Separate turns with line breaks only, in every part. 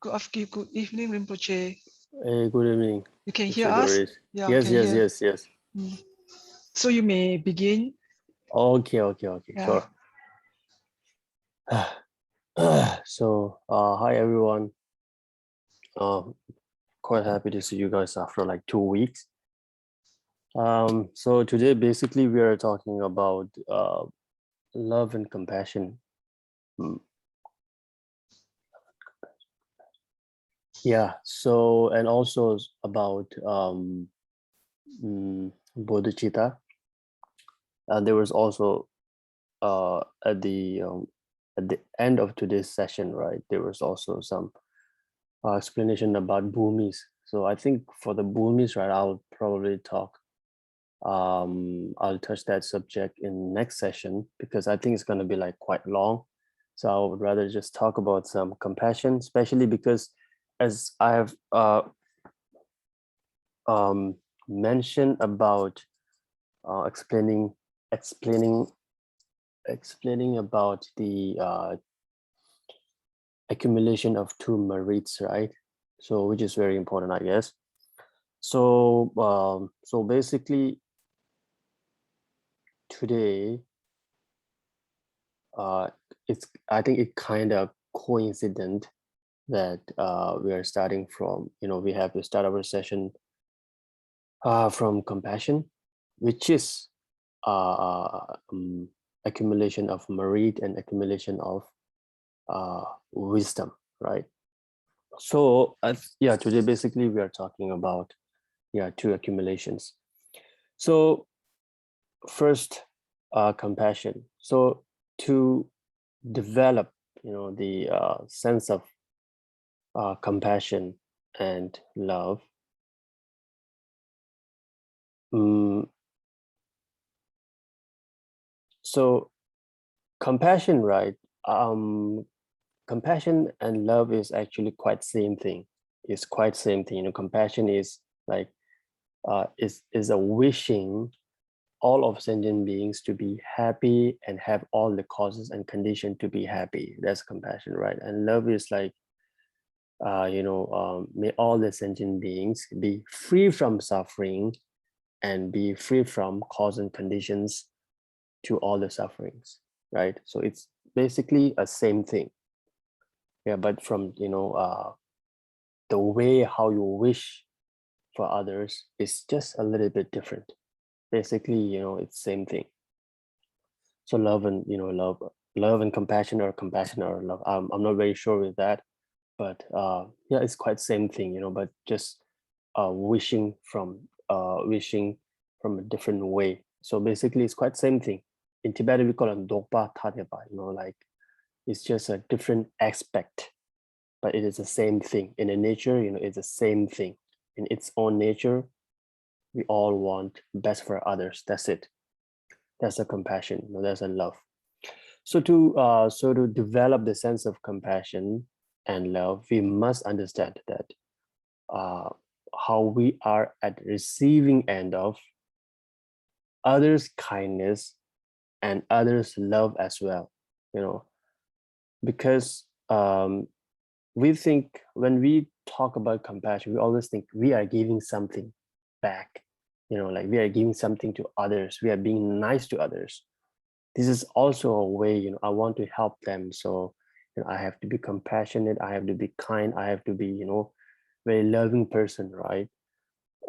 Good evening, Rinpoche.
Hey, good evening,
You can hear
Mr.
us?
Doris.
Yeah, we
Yes,
can
yes,
hear.
yes, yes.
Mm. So you may begin.
Okay,
Yeah.
sure. So, hi everyone. Quite happy to see you guys after like 2 weeks. So today basically we are talking about love and compassion. Mm, Yeah. So and also about bodhicitta. And there was also uh, at the um, at the end of today's session, right? There was also some explanation about boomies. So I think for the boomies, right, I'll probably talk. I'll touch that subject in next session because I think it's going to be like quite long. So I would rather just talk about some compassion, especially because as I have um, mentioned about explaining explaining explaining about the accumulation of two merits, right? So which is very important, I guess. So basically today, it's I think it kind of coincident that we are starting from, we have to start our session from compassion, which is accumulation of merit and accumulation of wisdom, right? So yeah, today basically we are talking about two accumulations. So first, compassion. So to develop, the sense of compassion and love, mm, so compassion, right? Compassion and love is actually quite same thing. It's quite same thing. Compassion is like is a wishing all of sentient beings to be happy and have all the causes and condition to be happy. That's compassion, right? And love is like, may all the sentient beings be free from suffering and be free from cause and conditions to all the sufferings, right? So it's basically a same thing. Yeah, but from, the way how you wish for others is just a little bit different. Basically, it's same thing. So love and love and compassion, or compassion or love, I'm not very sure with that, but yeah, it's quite same thing, but just wishing from a different way. So basically it's quite same thing. In Tibetan we call it dokpa tatepa, like it's just a different aspect, but it is the same thing. In the nature, it's the same thing. In its own nature, we all want best for others. That's it. That's a compassion, that's a love. So to develop the sense of compassion and love, we must understand that uh, how we are at receiving end of others' kindness and others' love as well. Because we think when we talk about compassion, we always think we are giving something back. Like we are giving something to others. We are being nice to others. This is also a way, I want to help them. So I have to be compassionate, I have to be kind, I have to be, very loving person, right?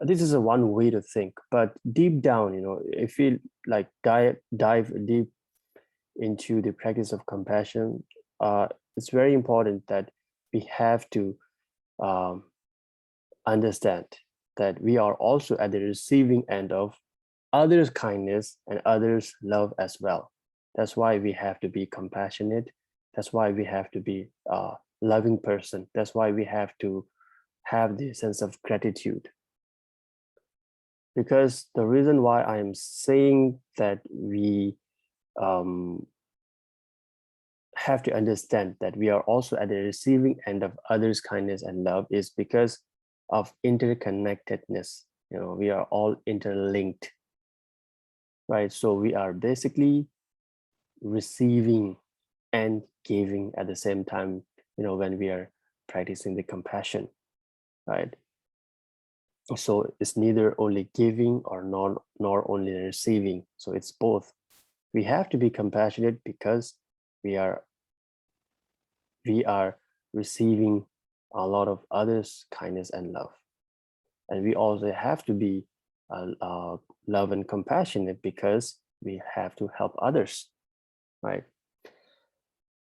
This is a one way to think, but deep down, if you like dive deep into the practice of compassion, it's very important that we have to um, understand that we are also at the receiving end of others' kindness and others' love as well. That's why we have to be compassionate. That's why we have to be a loving person. That's why we have to have the sense of gratitude. Because the reason why I am saying that we um, have to understand that we are also at the receiving end of others' kindness and love is because of interconnectedness. We are all interlinked, right? So we are basically receiving and giving at the same time, when we are practicing the compassion, right? So it's neither only giving or nor only receiving. So it's both. We have to be compassionate because we are receiving a lot of others' kindness and love. And we also have to be love and compassionate because we have to help others, right?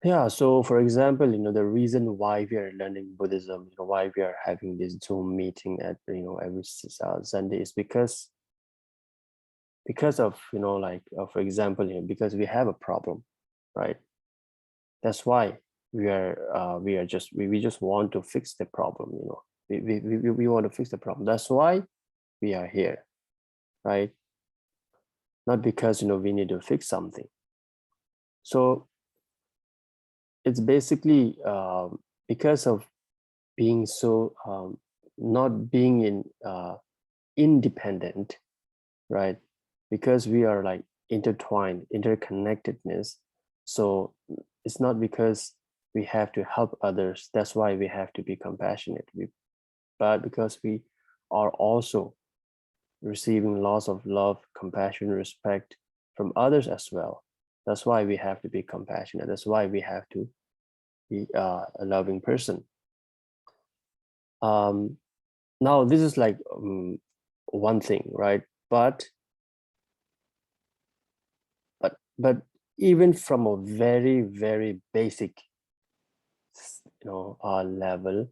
Yeah, so for example, the reason why we are learning Buddhism, why we are having this Zoom meeting at, every Sunday is because of, for example, because we have a problem, right? That's why we just want to fix the problem, we want to fix the problem. That's why we are here, right? Not because, we need to fix something. So it's basically because of being so not being independent, right? Because we are like interconnectedness. So it's not because we have to help others, that's why we have to be compassionate, but because we are also receiving lots of love, compassion, respect from others as well. That's why we have to be compassionate. That's why we have to be a loving person. Now this is like one thing, right? But even from a very, very basic level,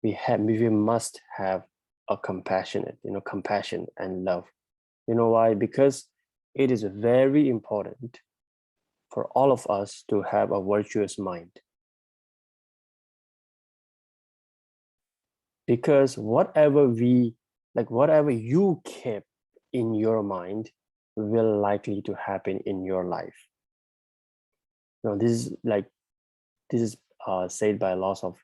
we must have a compassionate, compassion and love. You know why? Because it is very important for all of us to have a virtuous mind. Because whatever you keep in your mind will likely to happen in your life. This is said by lots of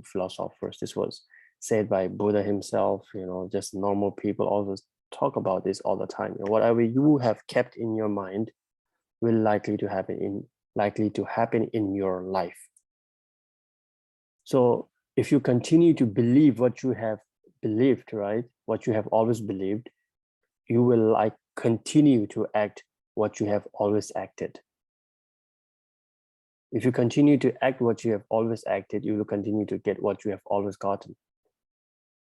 philosophers. This was said by Buddha himself. Just normal people always talk about this all the time. Whatever you have kept in your mind will likely to happen in your life. So if you continue to believe what you have believed, right, what you have always believed, you will continue to act what you have always acted. If you continue to act what you have always acted, you will continue to get what you have always gotten,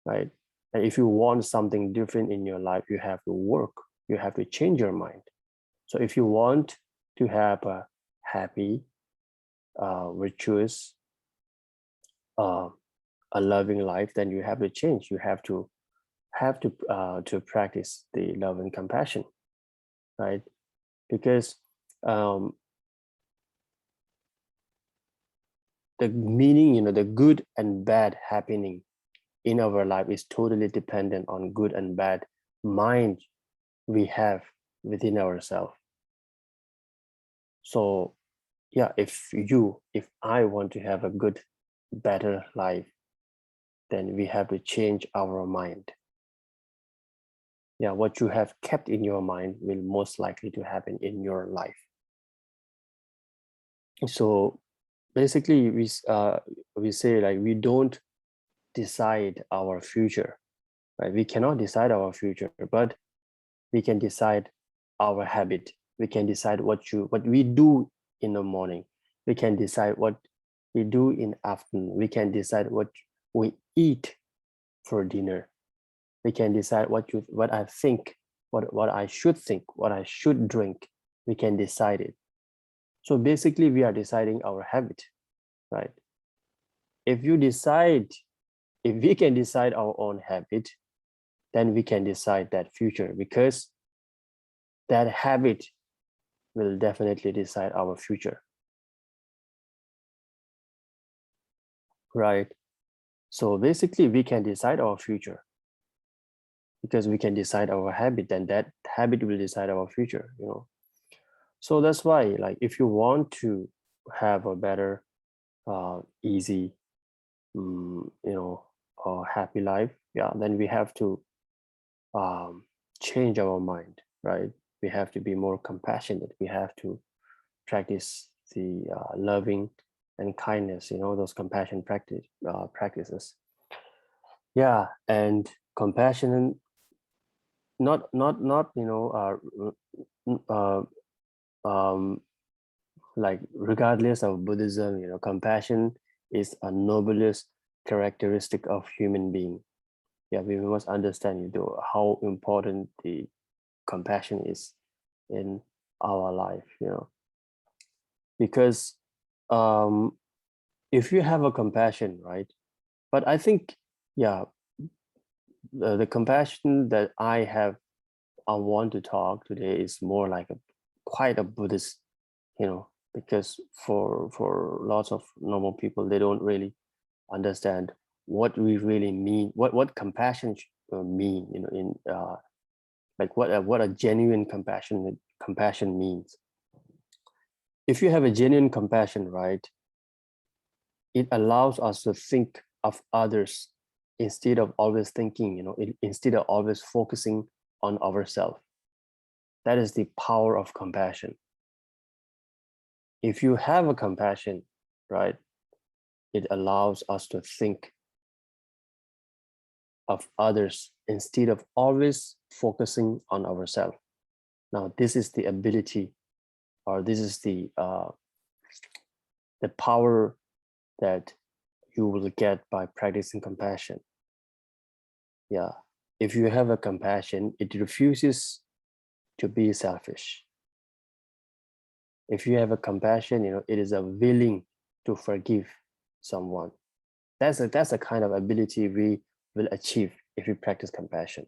right? And if you want something different in your life, you have to work, you have to change your mind. So if you want to have a happy, virtuous, a loving life, then you have to change. You have to practice the love and compassion, right? Because the meaning, the good and bad happening in our life is totally dependent on good and bad mind we have within ourselves. So yeah, if I want to have a good, better life, then we have to change our mind. Yeah, what you have kept in your mind will most likely to happen in your life. So basically we say like we don't decide our future, right? We cannot decide our future, but we can decide our habit. We can decide what we do in the morning. We can decide what we do in the afternoon. We can decide what we eat for dinner. We can decide what I think, what I should think, what I should drink. We can decide it. So basically we are deciding our habit, right? If we can decide our own habit, then we can decide that future, because that habit will definitely decide our future, right? So basically we can decide our future because we can decide our habit, then that habit will decide our future, So that's why, like, if you want to have a better, easy, happy life, yeah, then we have to change our mind, right? We have to be more compassionate. We have to practice the loving and kindness, those compassion practices. Yeah, and compassion, not like regardless of Buddhism, compassion is a noblest characteristic of human being. Yeah, we must understand how important the compassion is in our life, because if you have a compassion, right? But I think, yeah, the compassion that I want to talk today is more like quite a Buddhist, because for lots of normal people, they don't really understand what we really mean, what compassion mean, in like what a genuine compassion means. If you have a genuine compassion, right, it allows us to think of others instead of always thinking, instead of always focusing on ourselves. That is the power of compassion. If you have a compassion, right, it allows us to think of others instead of always focusing on ourselves. Now, this is the ability, or this is the power that you will get by practicing compassion. Yeah, if you have a compassion, it refuses to be selfish. If you have a compassion, it is a willing to forgive someone. That's a kind of ability we will achieve if we practice compassion.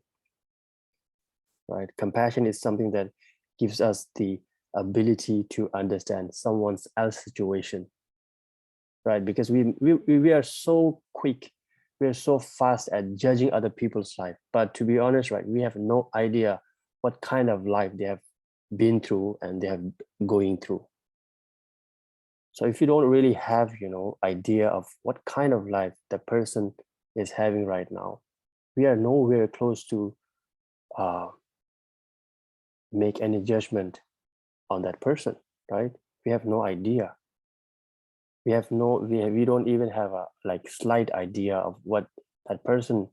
Right? Compassion is something that gives us the ability to understand someone else's situation. Right? Because we are so quick, we are so fast at judging other people's life. But to be honest, right, we have no idea what kind of life they have been through and they have going through. So if you don't really have, idea of what kind of life the person is having right now, we are nowhere close to make any judgment on that person, right? We have no idea. We don't even have a slight idea of what that person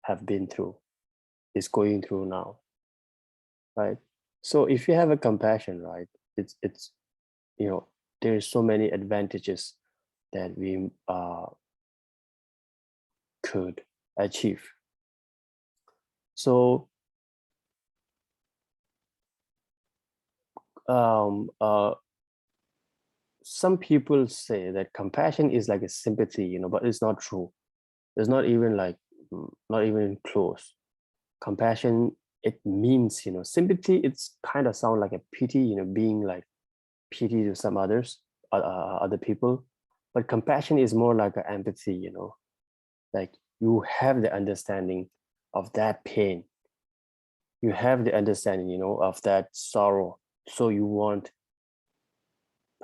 have been through, is going through now, right? So if you have a compassion, right, it's there's so many advantages that we could achieve. So some people say that compassion is like a sympathy, but it's not true. It's not even not even close. Compassion, it means, sympathy, it's kind of sound like a pity, being like pity to some other people. But compassion is more like an empathy, like you have the understanding of that pain. You have the understanding, of that sorrow. So you want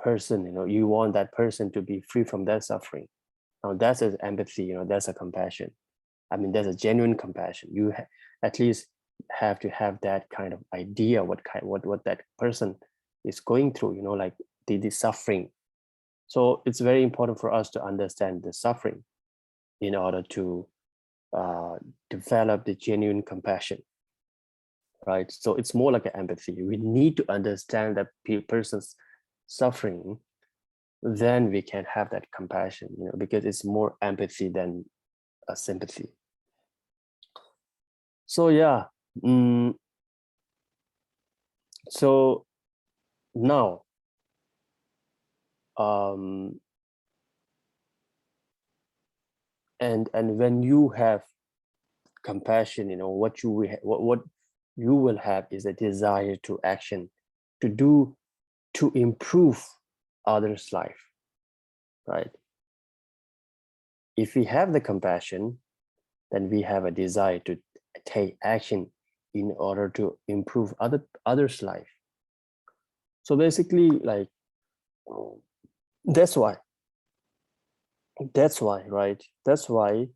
you want that person to be free from that suffering. Now that's an empathy, that's a compassion. I mean, that's a genuine compassion. You at least have to have that kind of idea what that person is going through, like the suffering. So it's very important for us to understand the suffering in order to develop the genuine compassion, right? So it's more like an empathy. We need to understand that person's suffering, then we can have that compassion, because it's more empathy than a sympathy. So yeah, so now, and when you have compassion, what you will have is a desire to action, to improve others' life, right? If we have the compassion, then we have a desire to take action in order to improve others' life. So basically, that's why, right? That's why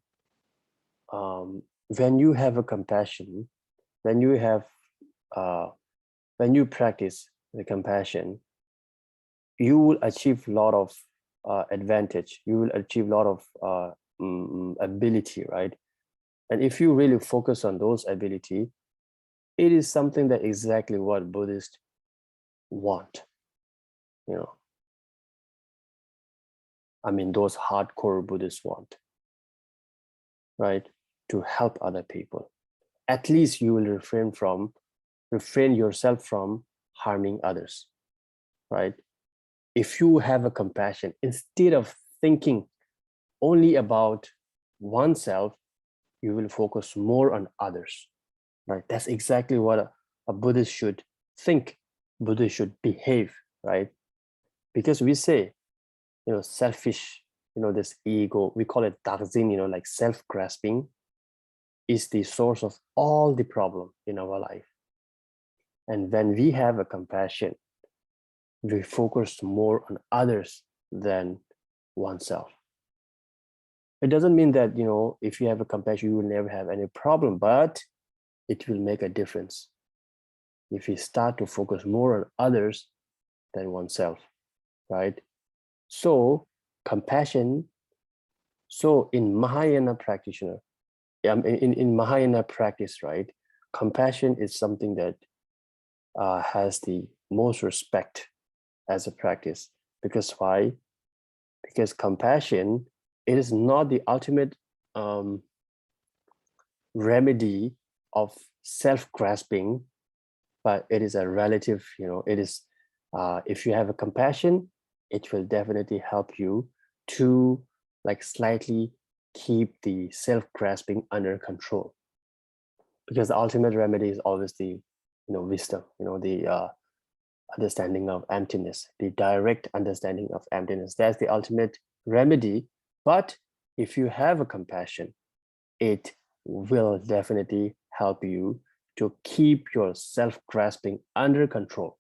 when you have a compassion, when you practice the compassion, you will achieve a lot of advantage. You will achieve a lot of ability, right? And if you really focus on those ability, it is something that exactly what Buddhists want, you know. I mean, those hardcore Buddhists want, right? To help other people. At least you will refrain yourself from harming others, right? If you have a compassion, instead of thinking only about oneself, you will focus more on others, right? That's exactly what a Buddhist should think, Buddhist should behave, right? Because we say, selfish, this ego, we call it dakzin, like self-grasping is the source of all the problem in our life. And when we have a compassion, we focus more on others than oneself. It doesn't mean that, if you have a compassion, you will never have any problem, but it will make a difference if you start to focus more on others than oneself, right? So compassion, so in Mahayana practitioner, in Mahayana practice, right, compassion is something that has the most respect as a practice. Because why? Because compassion, it is not the ultimate remedy of self-grasping, but it is a relative, it is, if you have a compassion, it will definitely help you to like slightly keep the self-grasping under control. Because the ultimate remedy is always the, wisdom, the understanding of emptiness, the direct understanding of emptiness. That's the ultimate remedy. But if you have a compassion, it will definitely help you to keep your self-grasping under control.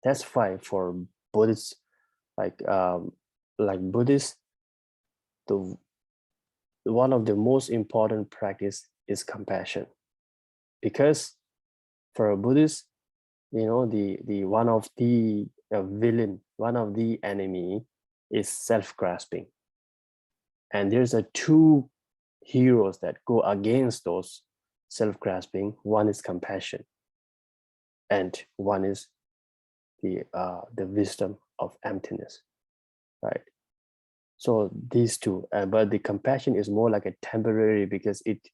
That's why for Buddhists, like Buddhists, the one of the most important practice is compassion. Because for a Buddhist, the one of the villain, one of the enemy is self-grasping. And there's two heroes that go against those self-grasping. One is compassion, and one is the wisdom of emptiness, right? So these two, but the compassion is more like a temporary, because it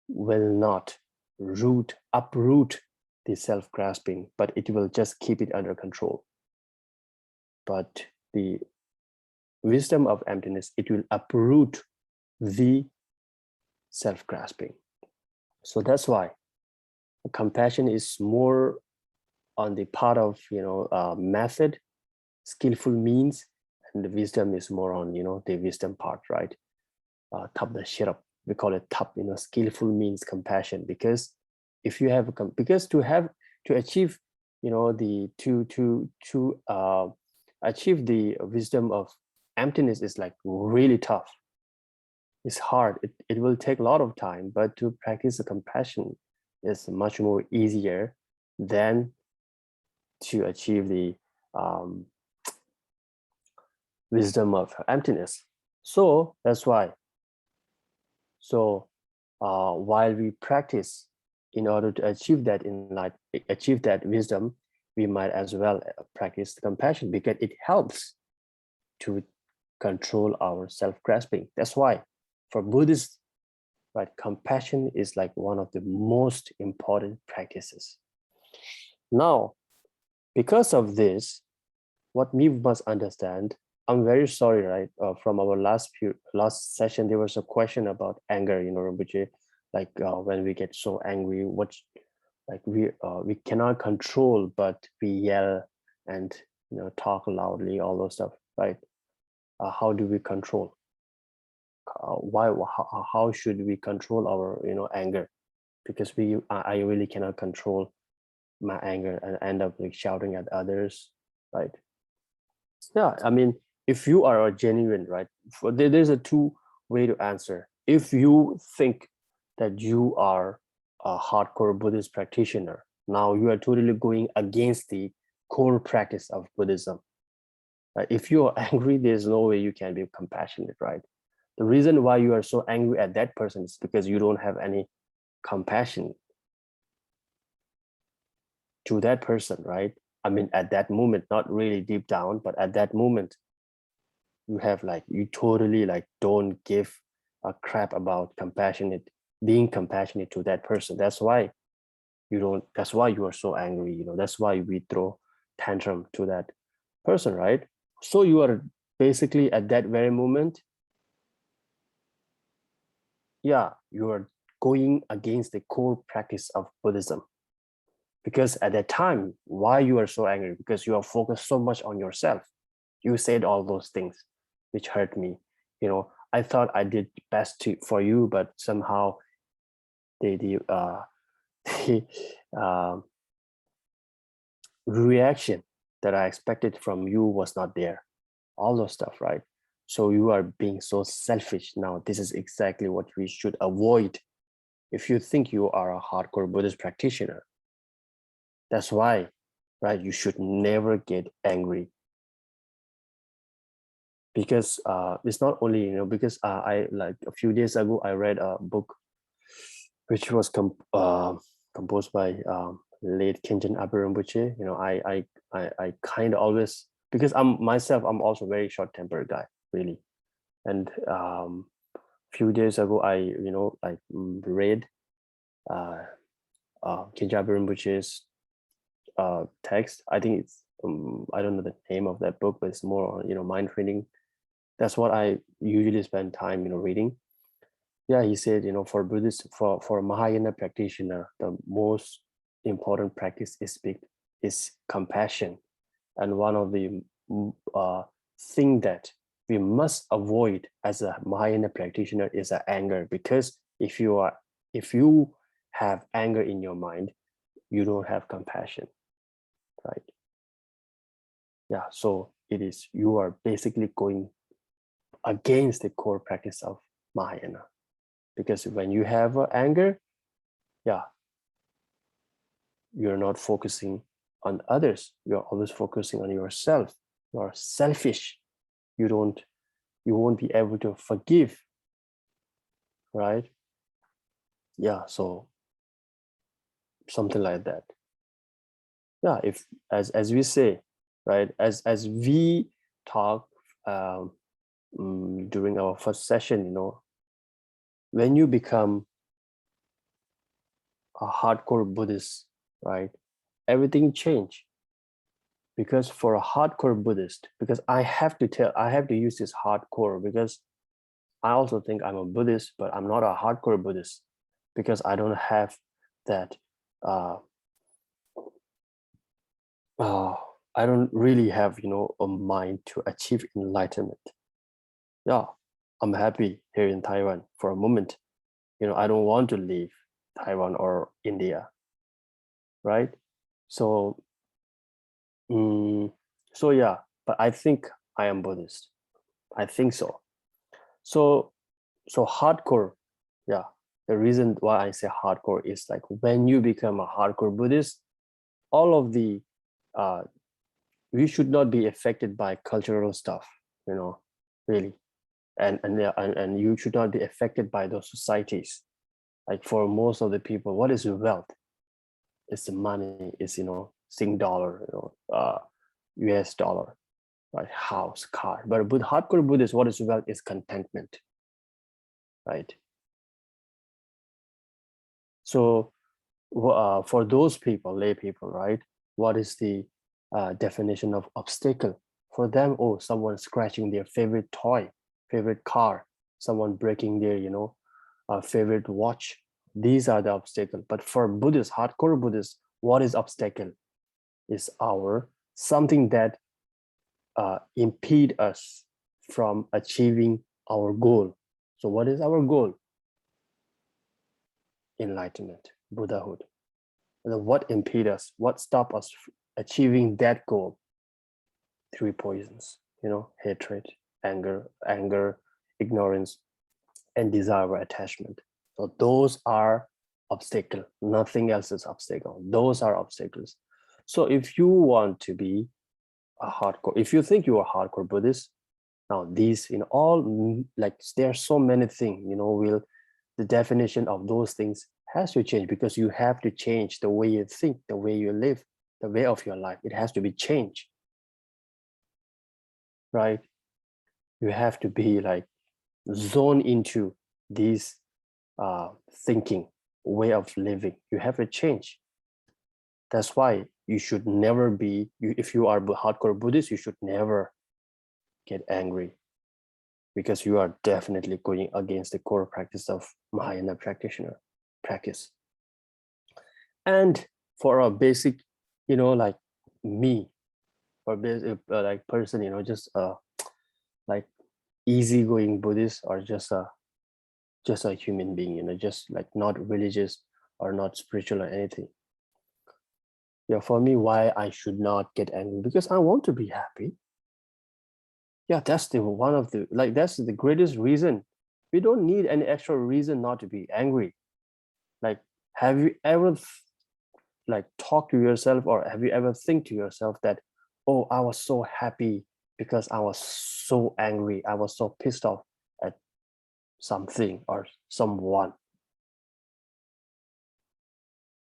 will not uproot the self-grasping, but it will just keep it under control. But the wisdom of emptiness, it will uproot the self-grasping. So that's why compassion is more on the part of method, skillful means, and the wisdom is more on the wisdom part, right? Tap the shit up, we call it tap, skillful means compassion. Because if you have to achieve achieve the wisdom of emptiness is like really tough. It's hard. It will take a lot of time, but to practice the compassion is much more easier than to achieve the wisdom of emptiness. So that's why. So while we practice in order to achieve that achieve that wisdom, we might as well practice the compassion, because it helps to control our self-grasping. That's why for Buddhists, right, compassion is like one of the most important practices. Now, because of this, what we must understand, I'm very sorry, right? From our last session, there was a question about anger, Rinpoche, like when we get so angry, we cannot control, but we yell and talk loudly, all those stuff, right? How do we control? How should we control our anger? Because I really cannot control my anger and end up like shouting at others, right? Yeah, I mean, if you are a genuine, right, there's a two way to answer. If you think that you are a hardcore Buddhist practitioner, now you are totally going against the core practice of Buddhism, Right? If you are angry, there's no way you can be compassionate, right? The reason why you are so angry at that person is because you don't have any compassion to that person, right? I mean, at that moment, not really deep down, but at that moment, you have like, you totally like don't give a crap about being compassionate to that person. That's why that's why you are so angry, you know, that's why we throw tantrum to that person, right? So you are basically at that very moment, yeah, you are going against the core practice of Buddhism. Because at that time, why you are so angry? Because you are focused so much on yourself. You said all those things which hurt me. You know, I thought I did best for you, but somehow the the reaction that I expected from you was not there. All those stuff, right? So you are being so selfish. Now, this is exactly what we should avoid if you think you are a hardcore Buddhist practitioner. That's why, right? You should never get angry. Because it's not only, you know, because I like a few days ago, I read a book which was composed by late Kinjin Rinpoche. You know, I kind of always, because I'm also a very short-tempered guy, really. And few days ago, I, you know, like read Kinjin Rinpoche's text. I think it's I don't know the name of that book, but it's more, you know, mind training. That's what I usually spend time, you know, reading. Yeah, he said, you know, for Buddhist, for Mahayana practitioner, the most important practice is compassion, and one of the thing that we must avoid as a Mahayana practitioner is anger, because if you have anger in your mind, you don't have compassion, right? Yeah, so you are basically going against the core practice of Mahayana. Because when you have anger, yeah, you're not focusing on others. You're always focusing on yourself. You're selfish. You won't be able to forgive, right? Yeah, so something like that. Yeah, if as we say, right, as we talk during our first session, you know, when you become a hardcore Buddhist, right, everything change. Because for a hardcore Buddhist, because I have to use this hardcore, because I also think I'm a Buddhist, but I'm not a hardcore Buddhist, because I don't have that I don't really have, you know, a mind to achieve enlightenment. Yeah, I'm happy here in Taiwan for a moment. You know, I don't want to leave Taiwan or India, right? So, so yeah, but I think I am Buddhist. I think so. So hardcore, yeah. The reason why I say hardcore is like when you become a hardcore Buddhist, all of the we should not be affected by cultural stuff, you know, really. And you should not be affected by those societies. Like for most of the people, what is wealth? It's the money, it's, you know, Sing dollar, you know, US dollar, right? House, car. But with hardcore Buddhists, what is wealth is contentment, right? So for those people, lay people, right? What is the definition of obstacle? For them, oh, someone scratching their favorite toy, favorite car, someone breaking their, you know, favorite watch. These are the obstacle. But for Buddhists, hardcore Buddhists, what is obstacle? Is something that impede us from achieving our goal. So what is our goal? Enlightenment, Buddhahood. And then what impede us? What stop us achieving that goal? Three poisons, you know, hatred, anger, ignorance, and desire or attachment. So those are obstacles. Nothing else is obstacle. Those are obstacles. So if you want to be a hardcore. If you think you are hardcore Buddhist, now these, all like there are so many things, the definition of those things has to change, because you have to change the way you think, the way you live, the way of your life. It has to be changed, right? You have to be like zone into these thinking, way of living. You have to change. That's why you should never be, if you are hardcore Buddhist, you should never get angry, because you are definitely going against the core practice of Mahayana practitioner practice. And for a basic, like me, or basic, like person, just like easygoing Buddhist, or just a human being, just like not religious or not spiritual or anything. Yeah, for me, why I should not get angry? Because I want to be happy. Yeah, that's that's the greatest reason. We don't need any extra reason not to be angry. Like, have you ever like talk to yourself, or have you ever think to yourself that, oh, I was so happy because I was so angry, I was so pissed off at something or someone?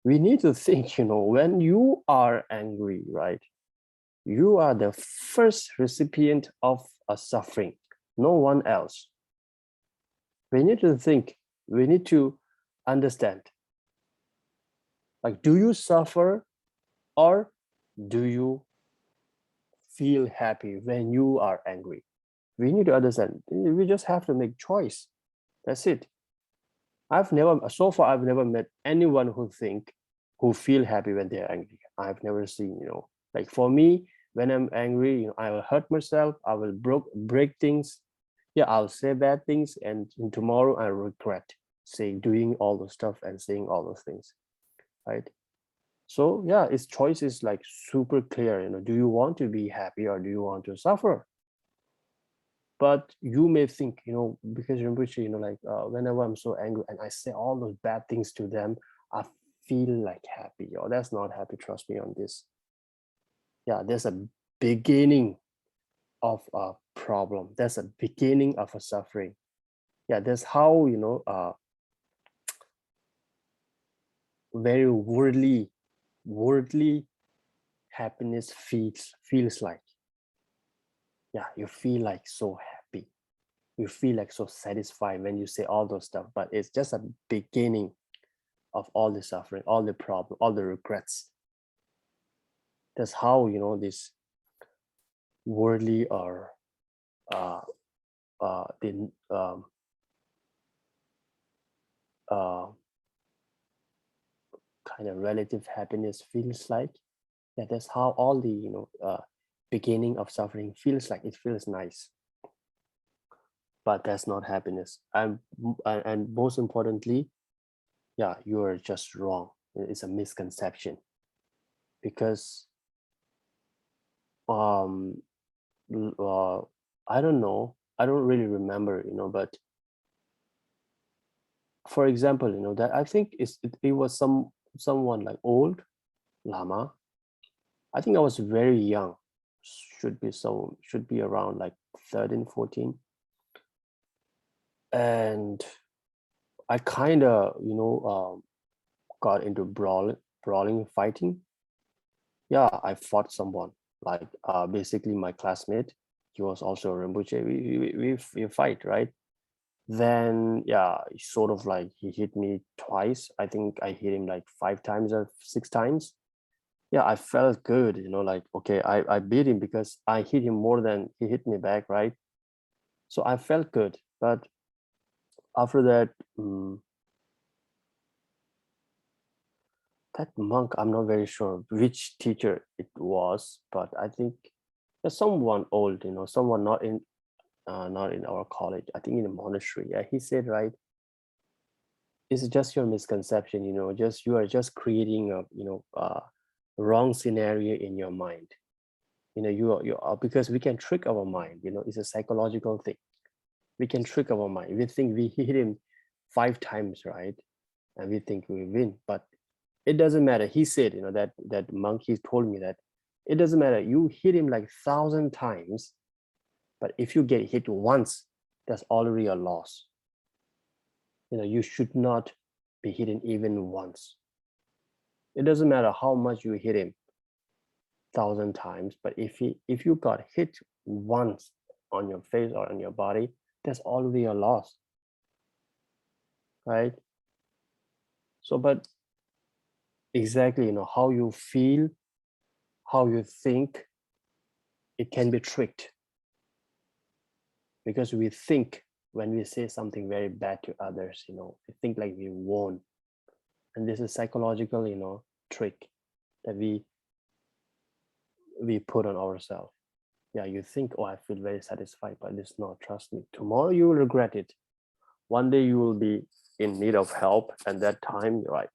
We need to think, when you are angry, right, you are the first recipient of a suffering, no one else. We need to think, we need to understand, like, do you suffer, or do you feel happy when you are angry? We need to understand. We just have to make choice. That's it. So far I've never met anyone who feel happy when they're angry. I've never seen, like for me, when I'm angry, I will hurt myself, I will break things. Yeah, I'll say bad things, and tomorrow I regret doing all those stuff and saying all those things, right? So yeah, its choice is like super clear. Do you want to be happy, or do you want to suffer? But you may think, because Rinpoche, like whenever I'm so angry and I say all those bad things to them, I feel like happy. Or that's not happy. Trust me on this. Yeah, there's a beginning of a problem. There's a beginning of a suffering. Yeah, that's how, very worldly happiness feels like. Yeah, you feel like so happy. You feel like so satisfied when you say all those stuff, but it's just a beginning of all the suffering, all the problem, all the regrets. That's how, this worldly or the kind of relative happiness feels like. Yeah, that's how all the beginning of suffering feels like. It feels nice, but that's not happiness. And most importantly, yeah, you are just wrong. It's a misconception, because I don't know, I don't really remember, but for example, that I think it was someone like old Lama. I think I was very young, should be around like 13, 14. And I kind of, got into brawling, fighting. Yeah, I fought someone, like basically my classmate. He was also a Rinpoche. We fight, right? Then yeah, sort of like he hit me twice. I think I hit him like 5 times or 6 times. Yeah, I felt good, like, okay, I beat him because I hit him more than he hit me back, right? So I felt good. But after that, that monk, I'm not very sure which teacher it was, but I think there's someone old, someone not in our college, I think in a monastery. Yeah, he said, right, it's just your misconception, just you are just creating a wrong scenario in your mind. You are, because we can trick our mind, it's a psychological thing. We can trick our mind. We think we hit him 5 times, right? And we think we win, but it doesn't matter. He said, that monk, he told me that It doesn't matter. You hit him like 1,000 times, but if you get hit once, that's already a loss. You should not be hidden even once. It doesn't matter how much you hit him 1,000 times, but if you got hit once on your face or on your body, that's already a loss, right? So, but exactly, how you feel, how you think, it can be tricked, because we think when we say something very bad to others, we think like we won, and this is psychological, trick that we put on ourselves. Yeah, you think, oh, I feel very satisfied, but it's not. Trust me, tomorrow you will regret it. One day you will be in need of help, and that time you're like,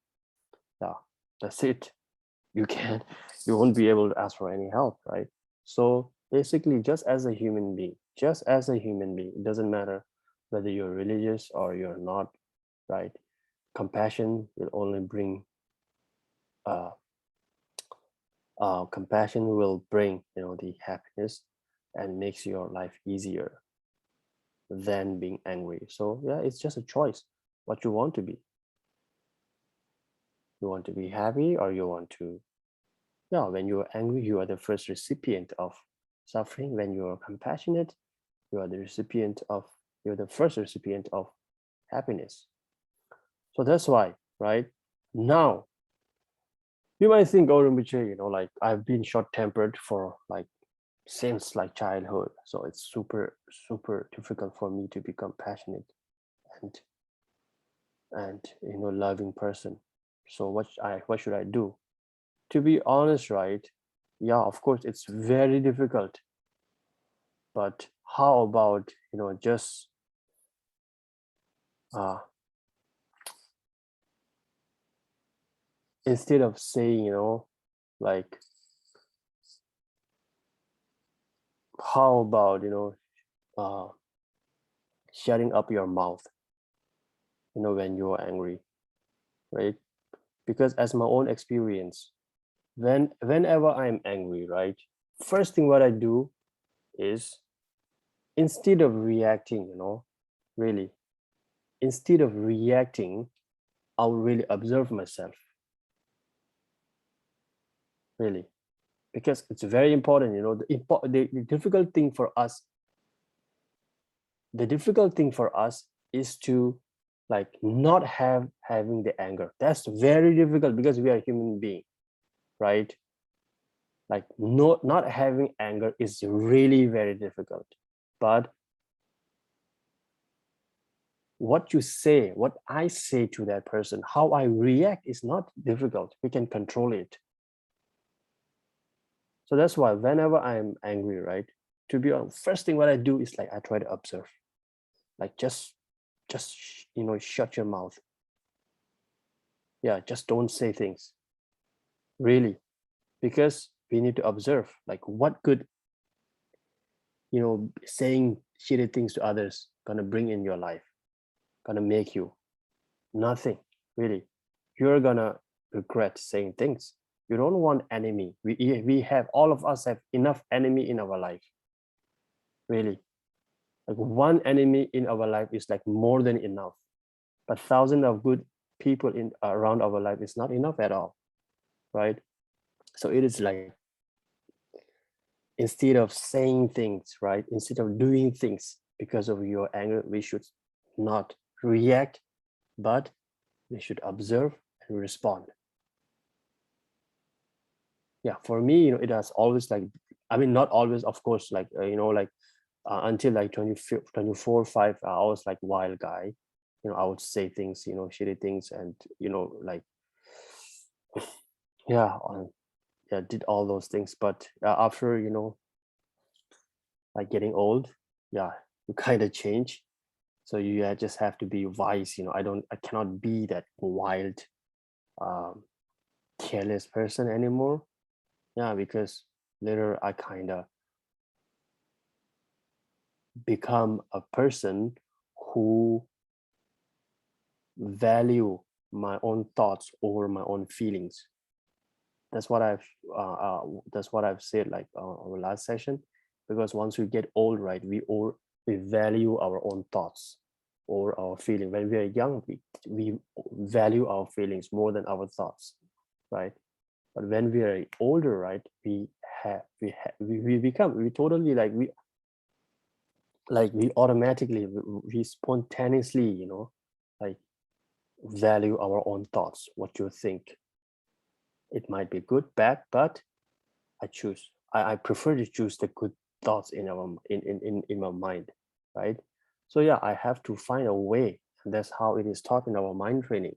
yeah, that's it. You won't be able to ask for any help, right? So basically, just as a human being, it doesn't matter whether you're religious or you're not, right? Compassion will only bring compassion will bring the happiness and makes your life easier than being angry. So yeah, it's just a choice what you want to be. You want to be happy, or you want to, yeah, when you're angry, you are the first recipient of suffering. When you are compassionate, you're the first recipient of happiness. So that's why, right? Now you might think, oh, Rinpoche, like I've been short-tempered for like since like childhood, so it's super difficult for me to be compassionate and loving person. So what should I do? To be honest, right? Yeah, of course it's very difficult, but how about just instead of saying like, how about shutting up your mouth when you're angry, right? Because as my own experience, whenever I'm angry, right, first thing what I do is, instead of reacting, really, instead of reacting, I'll really observe myself, really, because it's very important. The difficult thing for us, is to like not having the anger. That's very difficult because we are human being, right? Like not having anger is really very difficult. But what I say to that person, how I react is not difficult. We can control it. So that's why whenever I'm angry, right, to be honest, first thing what I do is like I try to observe, like just shut your mouth. Yeah, just don't say things, really, because we need to observe like what good saying shitty things to others gonna bring in your life, gonna make you. Nothing, really. You're gonna regret saying things. You don't want enemy. We have, all of us have enough enemy in our life, really. Like one enemy in our life is like more than enough, but thousands of good people around our life is not enough at all, right? So it is like, instead of saying things, right, instead of doing things because of your anger, we should not react, but we should observe and respond. Yeah, for me, it has always like, I mean, not always, of course, like, until like 24, 5, I was like wild guy. I would say things, shitty things, and, like, yeah, did all those things. But after, like getting old, yeah, you kind of change. So you just have to be wise. I cannot be that wild, careless person anymore. Yeah, because later I kind of become a person who value my own thoughts over my own feelings. That's what I've said like our last session, because once we get old, right, we value our own thoughts or our feeling. When we are young, we value our feelings more than our thoughts, right? But when we are older, right, we totally we automatically, we spontaneously, like value our own thoughts, what you think. It might be good, bad, but I prefer to choose the good thoughts in my mind, right? So yeah, I have to find a way, and that's how it is taught in our mind training,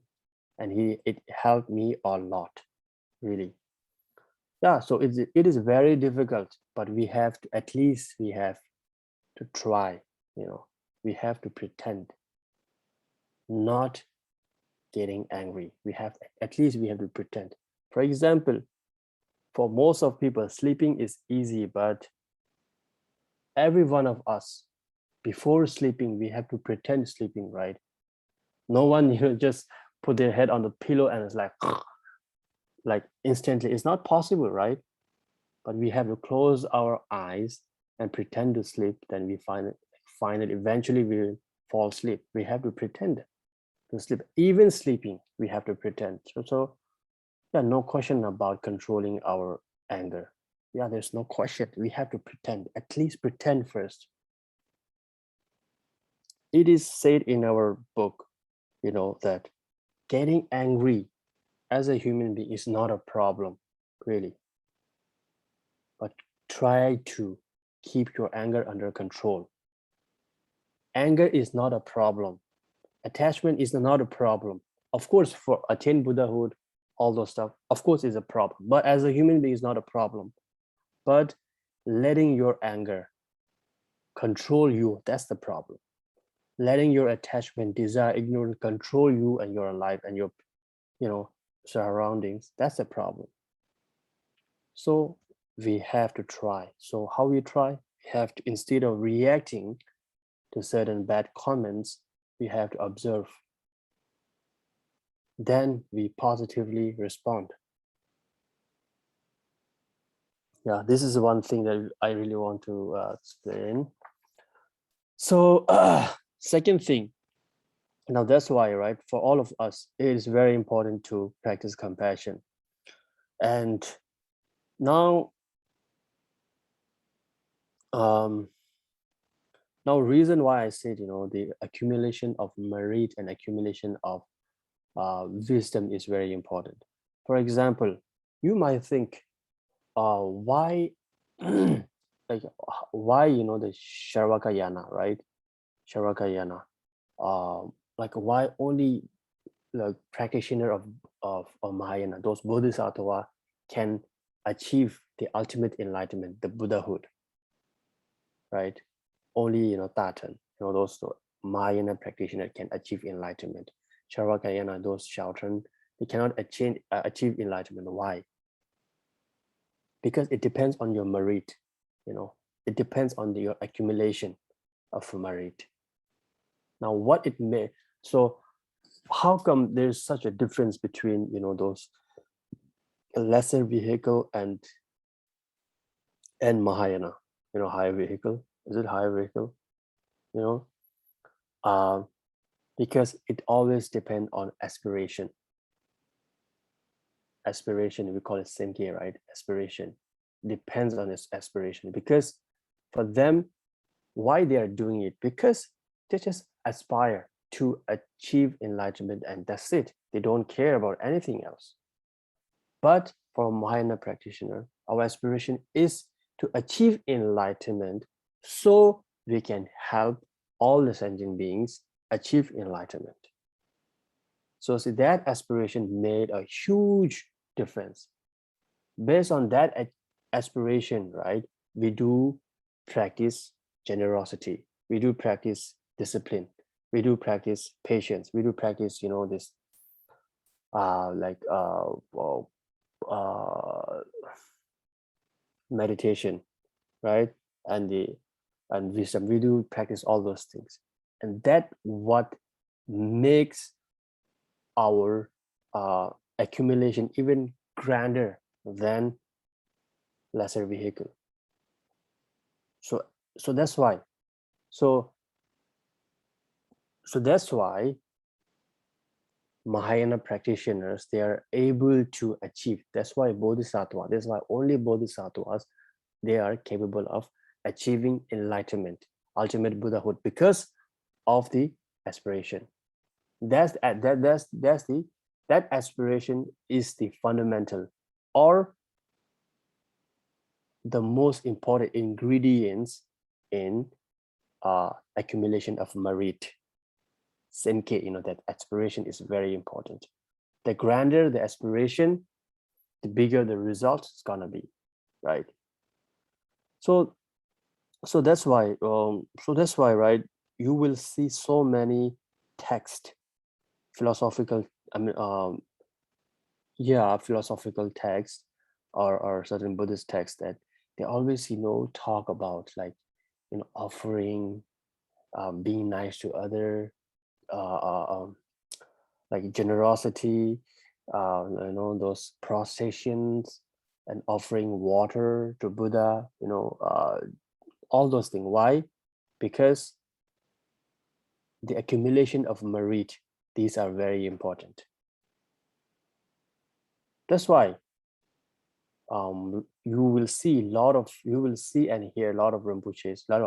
and it helped me a lot, really. Yeah, so it is very difficult, but we have to try, we have to pretend not getting angry. We have to pretend. For example, for most of people, sleeping is easy, but every one of us, before sleeping, we have to pretend sleeping, right? No one, just put their head on the pillow and it's like instantly. It's not possible, right? But we have to close our eyes and pretend to sleep. Then we find it. Eventually, we will fall asleep. We have to pretend to sleep. Even sleeping, we have to pretend. So yeah, no question about controlling our anger. Yeah, there's no question. We have to pretend. At least pretend first. It is said in our book, that getting angry as a human being is not a problem, really. But try to keep your anger under control. Anger is not a problem. Attachment is not a problem. Of course, for attain Buddhahood, all those stuff, of course, is a problem. But as a human being, is not a problem. But letting your anger control you, that's the problem. Letting your attachment, desire, ignorance control you and your life and your, surroundings, that's a problem. So we have to try. So how we try? We have to, instead of reacting to certain bad comments, we have to observe. Then we positively respond. Yeah, this is one thing that I really want to explain. So second thing, now that's why, right, for all of us, it is very important to practice compassion. And now, reason why I said, the accumulation of merit and accumulation of wisdom is very important. For example, you might think, why, like, why, the Sharvakayana, right? Sharvakayana, like, why only the practitioner of Mahayana, those Bodhisattva, can achieve the ultimate enlightenment, the Buddhahood, right? Only, Tatan, those Mahayana practitioners can achieve enlightenment. Sharvakayana, those Shabdrung, they cannot achieve enlightenment. Why? Because it depends on your merit, it depends on your accumulation of merit. Now, what it may, so how come there's such a difference between, those lesser vehicle and Mahayana, higher vehicle? Is it higher vehicle? Because it always depends on aspiration. Aspiration, we call it Senke, right? Aspiration depends on its aspiration, because for them, why they are doing it? Because they just aspire to achieve enlightenment, and that's it. They don't care about anything else. But for a Mahayana practitioner, our aspiration is to achieve enlightenment so we can help all the sentient beings achieve enlightenment. So see, that aspiration made a huge difference. Based on that aspiration, right, we do practice generosity, we do practice discipline, we do practice patience, we do practice, this meditation, right, and wisdom. We do practice all those things, and that what makes our accumulation even grander than lesser vehicle. So that's why. So that's why Mahayana practitioners, they are able to achieve. That's why Bodhisattva, that's why only Bodhisattvas, they are capable of achieving enlightenment, ultimate Buddhahood, because of the aspiration. That aspiration is the fundamental or the most important ingredients in accumulation of merit. Senke, that aspiration is very important. The grander the aspiration, the bigger the result is gonna be, right? So that's why, right? You will see so many text, philosophical, philosophical texts or certain Buddhist texts that they always, talk about like, offering, being nice to other, like generosity, those processions and offering water to Buddha, all those things. Why? Because the accumulation of merit, these are very important. That's why you will see and hear a lot of Rinpoches, not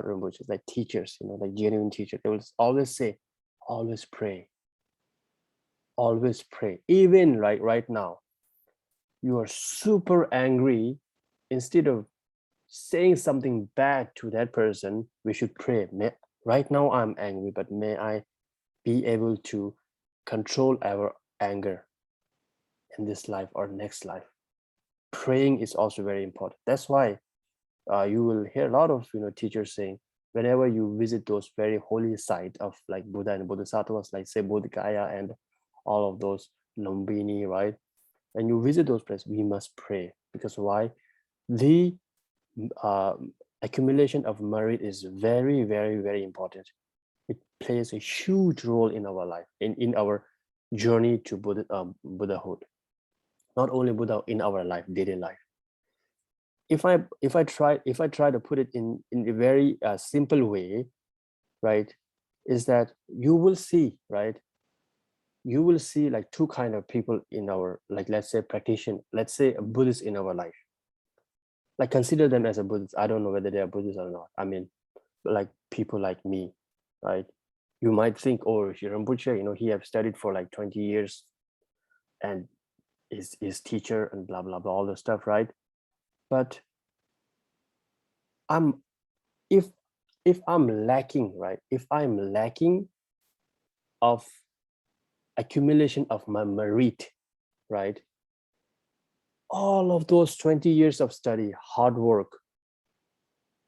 Rinpoches, like teachers, like genuine teachers. They will always say, always pray. Always pray. Even like right now, you are super angry. Instead of saying something bad to that person, we should pray. Right now I'm angry, but may I be able to control our anger in this life or next life. Praying is also very important. That's why you will hear a lot of teachers saying, whenever you visit those very holy sites of like Buddha and Bodhisattvas, like say Bodhikaya and all of those Lumbini, right? And you visit those places, we must pray. Because why? The accumulation of merit is very, very, very important. It plays a huge role in our life, in our journey to Buddhahood. Not only Buddha, in our life, daily life. If I try to put it in a very simple way, right, is that you will see, right? You will see like two kind of people in our, like, let's say practitioner, let's say a Buddhist in our life. Like consider them as a Buddhist. I don't know whether they are Buddhist or not. I mean, like people like me, right? You might think, oh, Rinpoche, he have studied for like 20 years and is teacher and blah, blah, blah, all the stuff, right? But if I'm lacking, right? If I'm lacking of accumulation of my merit, right? All of those 20 years of study, hard work,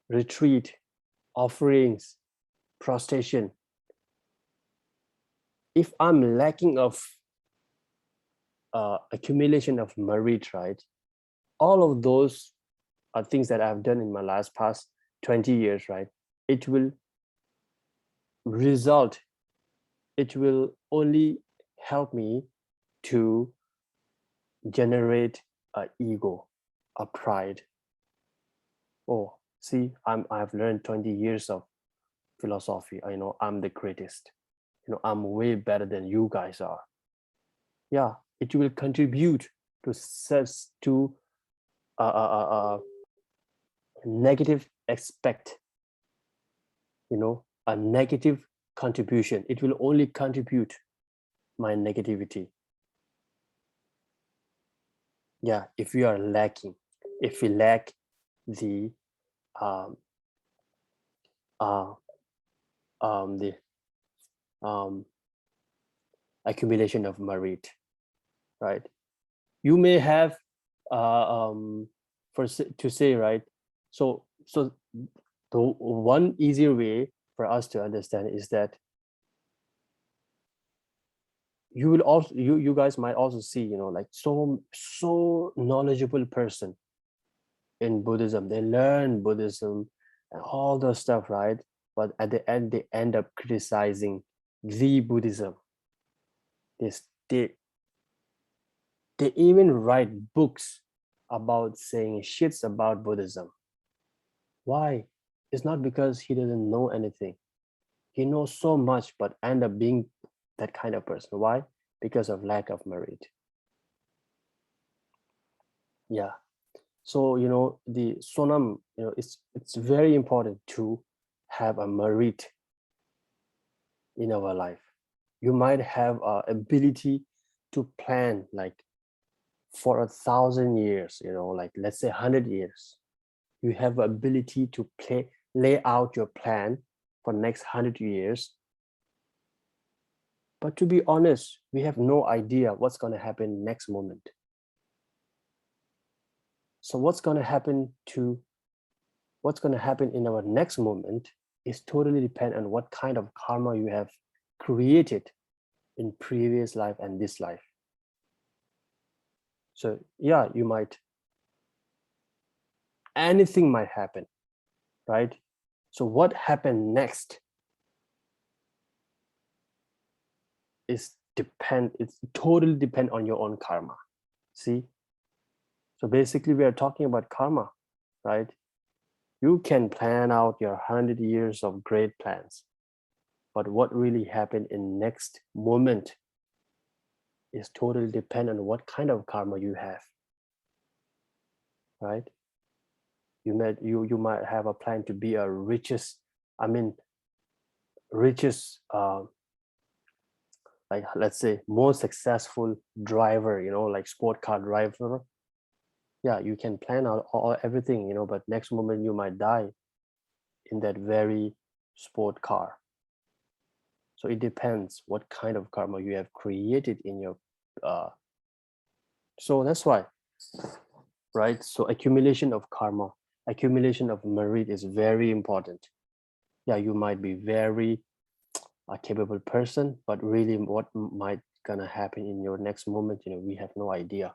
retreat, offerings, prostration, if I'm lacking of accumulation of merit, right? All of those are things that I've done in my past 20 years, right? It will only help me to generate an ego, a pride. Oh, see, I've learned 20 years of philosophy. I know I'm the greatest. I'm way better than you guys are. Yeah, it will contribute to negative aspect, a negative contribution. It will only contribute my negativity. Yeah, if we are lacking, if we lack the accumulation of merit, right? You may have to say, right? So the one easier way for us to understand is that you will also you guys might also see, like so knowledgeable person in Buddhism. They learn Buddhism and all the stuff, right? But at the end, they end up criticizing the Buddhism. They even write books about saying shits about Buddhism. Why? It's not because he doesn't know anything. He knows so much, but end up being that kind of person. Why? Because of lack of merit. Yeah. So, the sonam, it's very important to have a merit in our life. You might have ability to plan like for 1,000 years, like let's say 100 years. You have ability to lay out your plan for next 100 years. But to be honest, we have no idea what's going to happen next moment. So what's going to happen in our next moment is totally depend on what kind of karma you have created in previous life and this life. So yeah, anything might happen, right? So what happened next it's totally depend on your own karma. See? So basically we are talking about karma, right? You can plan out your 100 years of great plans, but what really happened in next moment is totally dependent on what kind of karma you have, right? You might have a plan to be a richest, like let's say more successful driver, like sport car driver. Yeah, you can plan out everything, but next moment you might die in that very sport car. So it depends what kind of karma you have created in your so that's why, right? So accumulation of karma, accumulation of merit is very important. Yeah, you might be very a capable person, but really what might gonna happen in your next moment, we have no idea.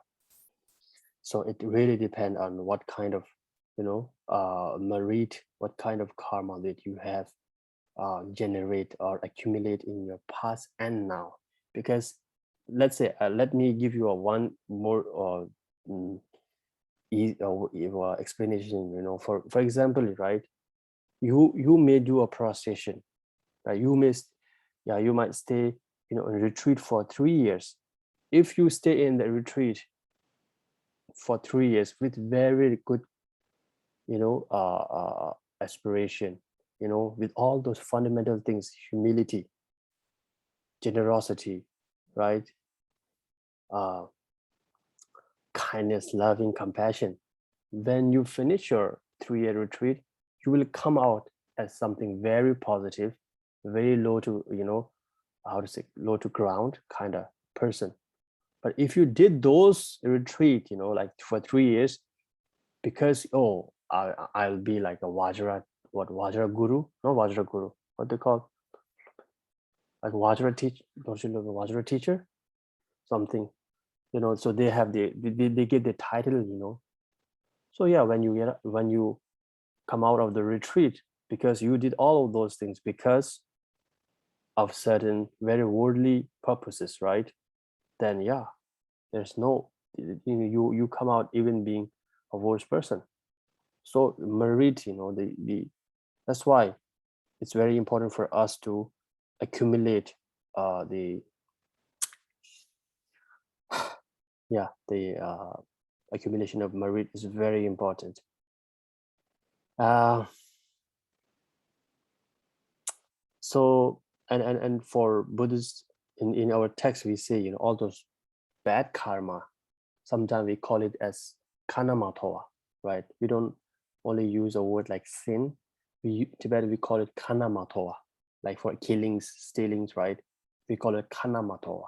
So it really depends on what kind of merit, what kind of karma that you have generate or accumulate in your past and now. Because let's say let me give you a one more explanation. For example, right, you may do a prostration, right? You might stay in retreat for 3 years. If you stay in the retreat for 3 years with very good aspiration, with all those fundamental things, humility, generosity, right, kindness, loving, compassion, when you finish your 3-year retreat, you will come out as something very positive, very low to low to ground kind of person. But if you did those retreat like for 3 years, because I'll be like a Vajra guru, not Vajra guru, what they call, like Vajra teacher, don't you know the Vajra teacher, something, so they have they get the title. So yeah, when you come out of the retreat, because you did all of those things because of certain very worldly purposes, right? Then yeah, there's no, you come out even being a worse person. So merit, that's why it's very important for us to accumulate the accumulation of merit is very important. So and for Buddhists, in our text we say all those bad karma, sometimes we call it as kanamatoa, right? We don't only use a word like sin. Tibet we call it kanamatoa, like for killings, stealings, right? We call it kanamatoa.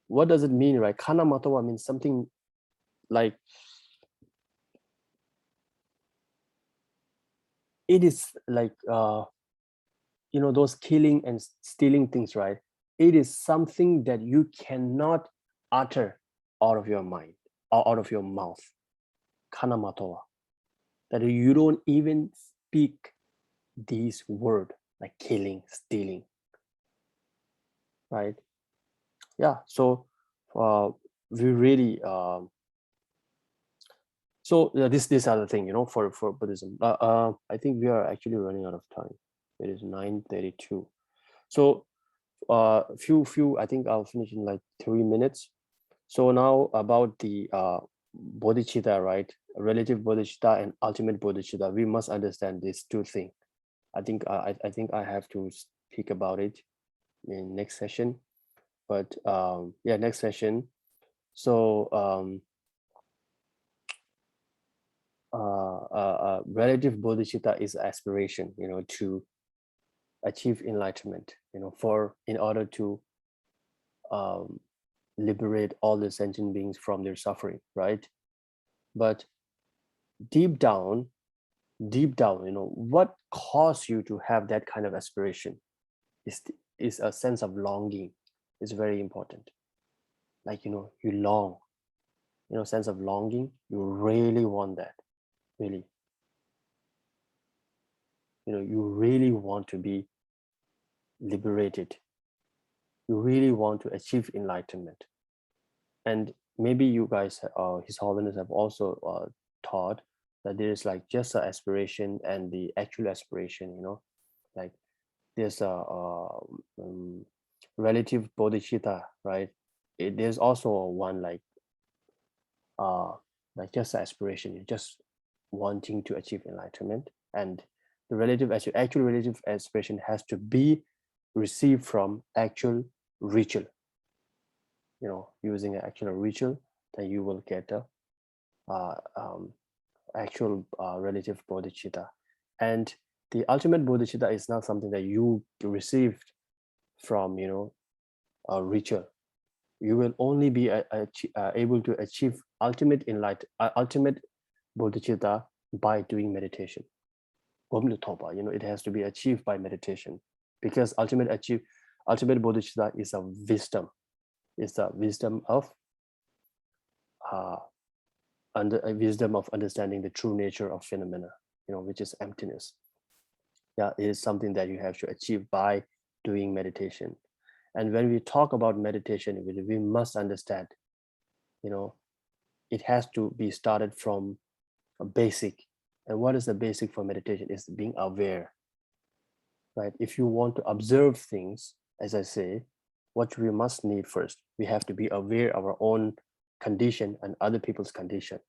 What does it mean, right? Kanamatoa means something like it is like those killing and stealing things, right? It is something that you cannot utter out of your mind or out of your mouth. Kanamatoa, that you don't even speak these words like killing, stealing, right? Yeah, so we really So this other thing, for Buddhism. I think we are actually running out of time. It is 9:32. So few I think I'll finish in like 3 minutes. So now about the bodhicitta, right? Relative bodhicitta and ultimate bodhicitta. We must understand these two things. I think I have to speak about it in next session. But yeah, next session. So relative bodhicitta is aspiration, to achieve enlightenment, in order to liberate all the sentient beings from their suffering, right? But deep down, what caused you to have that kind of aspiration is a sense of longing. Is very important. Like, you long, sense of longing. You really want that, really. You really want to be liberated. You really want to achieve enlightenment. And maybe you guys, His Holiness, have also taught that there is like just an aspiration and the actual aspiration, like there's a relative bodhicitta, right? There's also one like just aspiration, you're just wanting to achieve enlightenment, and the actual relative aspiration has to be received from actual ritual. Using an actual ritual, then you will get a actual relative bodhicitta. And the ultimate bodhicitta is not something that you received from a ritual. You will only be able to achieve ultimate bodhicitta by doing meditation. It has to be achieved by meditation, because ultimate bodhicitta is a wisdom. It's the wisdom of understanding the true nature of phenomena, which is emptiness. Yeah, it is something that you have to achieve by doing meditation. And when we talk about meditation, we must understand, it has to be started from a basic. And what is the basic for meditation? Is being aware, right? If you want to observe things, as I say, what we must need first, we have to be aware of our own condition and other people's condition.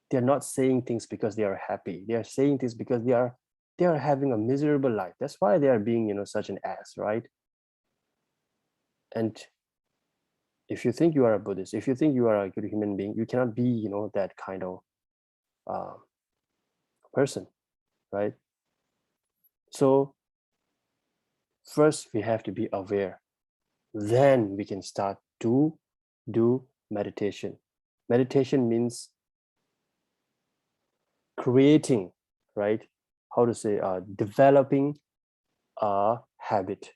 They're not saying things because they are happy. They are saying things because they are having a miserable life. That's why they are being, such an ass, right? And if you think you are a Buddhist, if you think you are a good human being, you cannot be, that kind of person, right? So first we have to be aware. Then we can start to do meditation. Meditation means creating, right? How to say, developing a habit,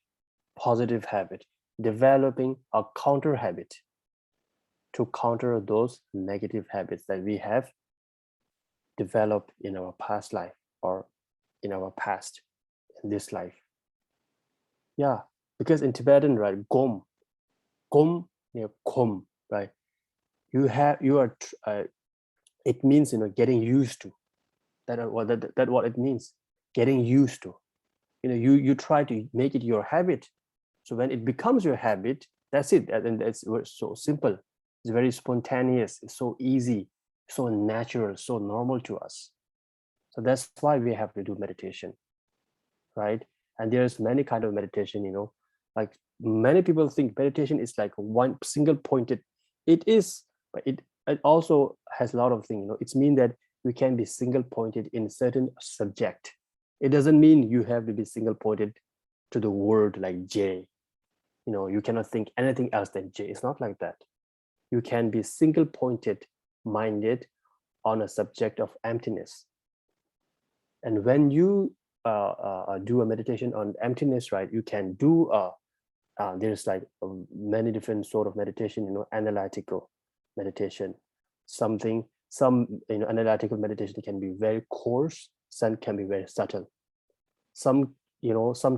positive habit, developing a counter habit to counter those negative habits that we have developed in our past life or in our past, in this life. Yeah, because in Tibetan, right, gom, kom, right? It means, getting used to. That what it means, getting used to. You try to make it your habit. So when it becomes your habit, that's it. And it's so simple. It's very spontaneous. It's so easy, so natural, so normal to us. So that's why we have to do meditation, right? And there's many kind of meditation, like many people think meditation is like one single pointed. It is, but it also has a lot of things. It's mean that you can be single pointed in certain subject. It doesn't mean you have to be single pointed to the word like J. You cannot think anything else than J. It's not like that. You can be single pointed minded on a subject of emptiness. And when you do a meditation on emptiness, right, you can do there's like many different sort of meditation, analytical meditation. Some analytical meditation can be very coarse, some can be very subtle. Some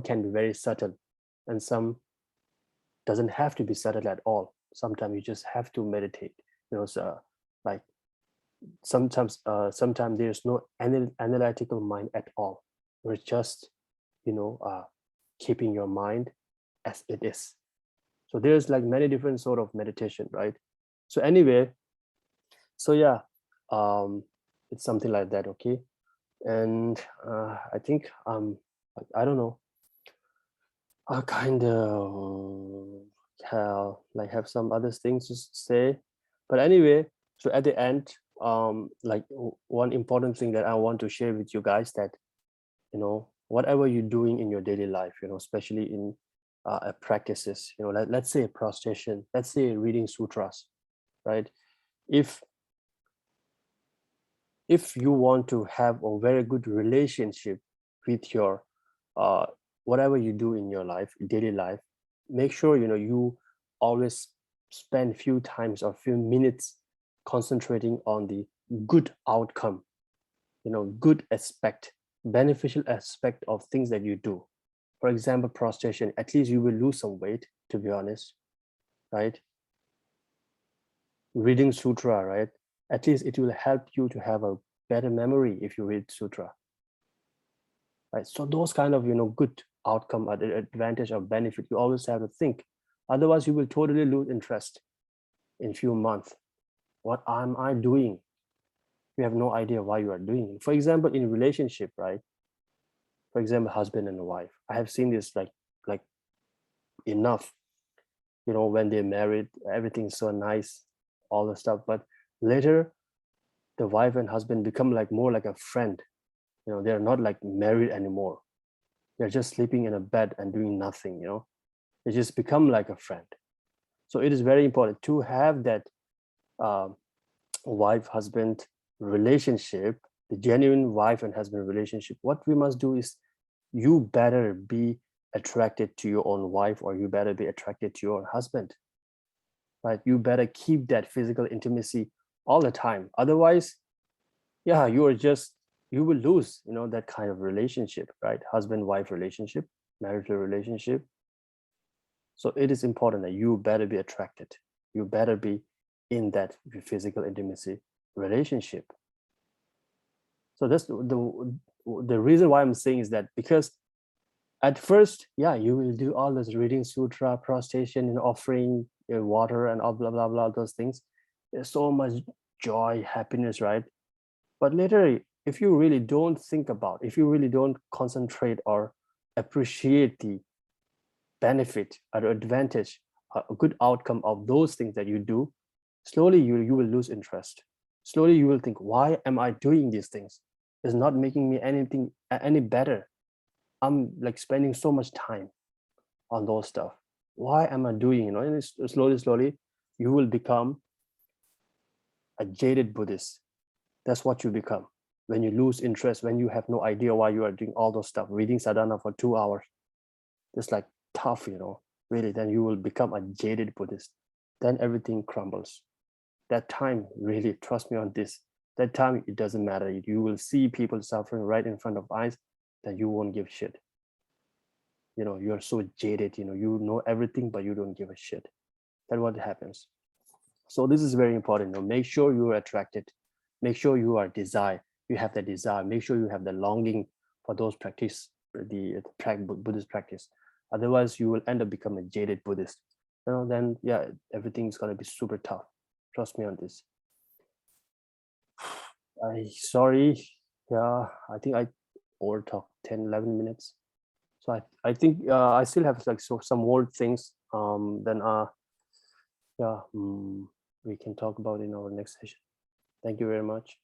can be very subtle, and some doesn't have to be subtle at all. Sometimes you just have to meditate, so like sometimes there's no analytical mind at all. We're just, keeping your mind as it is. So there's like many different sort of meditation, right? So anyway, so yeah, it's something like that, okay? And I think I don't know, I kind of have some other things to say, but anyway, so at the end, one important thing that I want to share with you guys, that whatever you're doing in your daily life, especially in practices, let's say prostration, let's say reading sutras, right? If you want to have a very good relationship with your whatever you do in your life, daily life, make sure you always spend few times or few minutes concentrating on the good outcome, good aspect, beneficial aspect of things that you do. For example, prostration, at least you will lose some weight, to be honest, right? Reading sutra, right? At least it will help you to have a better memory if you read sutra, right? So those kind of good outcome, advantage or benefit, you always have to think. Otherwise you will totally lose interest in few months. What am I doing? You have no idea why you are doing it. For example, in relationship, right? For example, husband and wife, I have seen this like enough, when they're married, everything's so nice, all the stuff, but later the wife and husband become like more like a friend. They're not like married anymore. They're just sleeping in a bed and doing nothing. They just become like a friend. So it is very important to have that wife husband relationship, the genuine wife and husband relationship. What we must do is, you better be attracted to your own wife, or you better be attracted to your own husband, right? You better keep that physical intimacy all the time. Otherwise, yeah, you will lose, that kind of relationship, right? Husband-wife relationship, marital relationship. So it is important that you better be attracted. You better be in that physical intimacy relationship. So that's the reason why I'm saying is that, because at first, yeah, you will do all this reading sutra, prostration, and offering water and all blah, blah, blah, those things. There's so much joy, happiness, right? But later, if you really don't think about, if you really don't concentrate or appreciate the benefit or advantage, a good outcome of those things that you do, slowly you will lose interest. Slowly you will think, why am I doing these things? It's not making me any better. I'm like spending so much time on those stuff. Why am I doing, and slowly you will become a jaded Buddhist. That's what you become when you lose interest, when you have no idea why you are doing all those stuff, reading sadhana for 2 hours. It's like tough, really. Then you will become a jaded Buddhist. Then everything crumbles. That time, really, trust me on this, that time it doesn't matter. You will see people suffering right in front of eyes, then you won't give shit. You're so jaded, you know everything, but you don't give a shit. That's what happens. So this is very important. Make sure you are attracted. Make sure you are desire. You have the desire. Make sure you have the longing for those practice, the Buddhist practice. Otherwise, you will end up becoming a jaded Buddhist. Then yeah, everything's gonna be super tough. Trust me on this. Sorry. Yeah, I think I over talked 10, 11 minutes. So I think I still have like some more things. Then yeah, we can talk about in our next session. Thank you very much.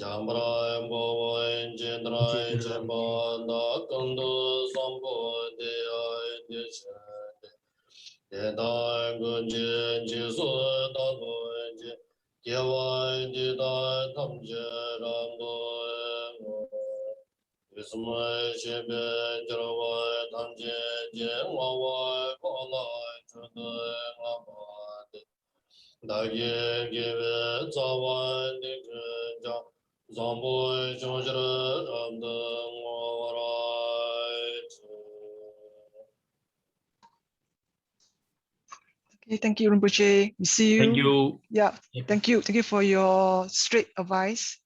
Jambra Boy Jendra Jambanda Kundu Sambo de Aydichand Deda Gunji Jisu Dagoji Kiawai Dida Tamje Rango Vismai Shebe Jarawai Tamje Jengwawai Kolai Chudai Labad Dagi Give Zawan Dikja Zamboy Jonjra Ramdang
Okay, thank you, Rinpoche. We see you.
Thank you.
Yeah, thank you. Thank you for your straight advice,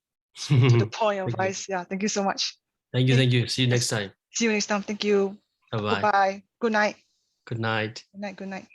to the point
Thank you.
advice. Yeah, thank you so much.
Thank you.
Okay.
Thank you. See you next time.
See you next time. Thank you.
Bye-bye.
Goodbye. Good night.
Good night.
Good night. Good night.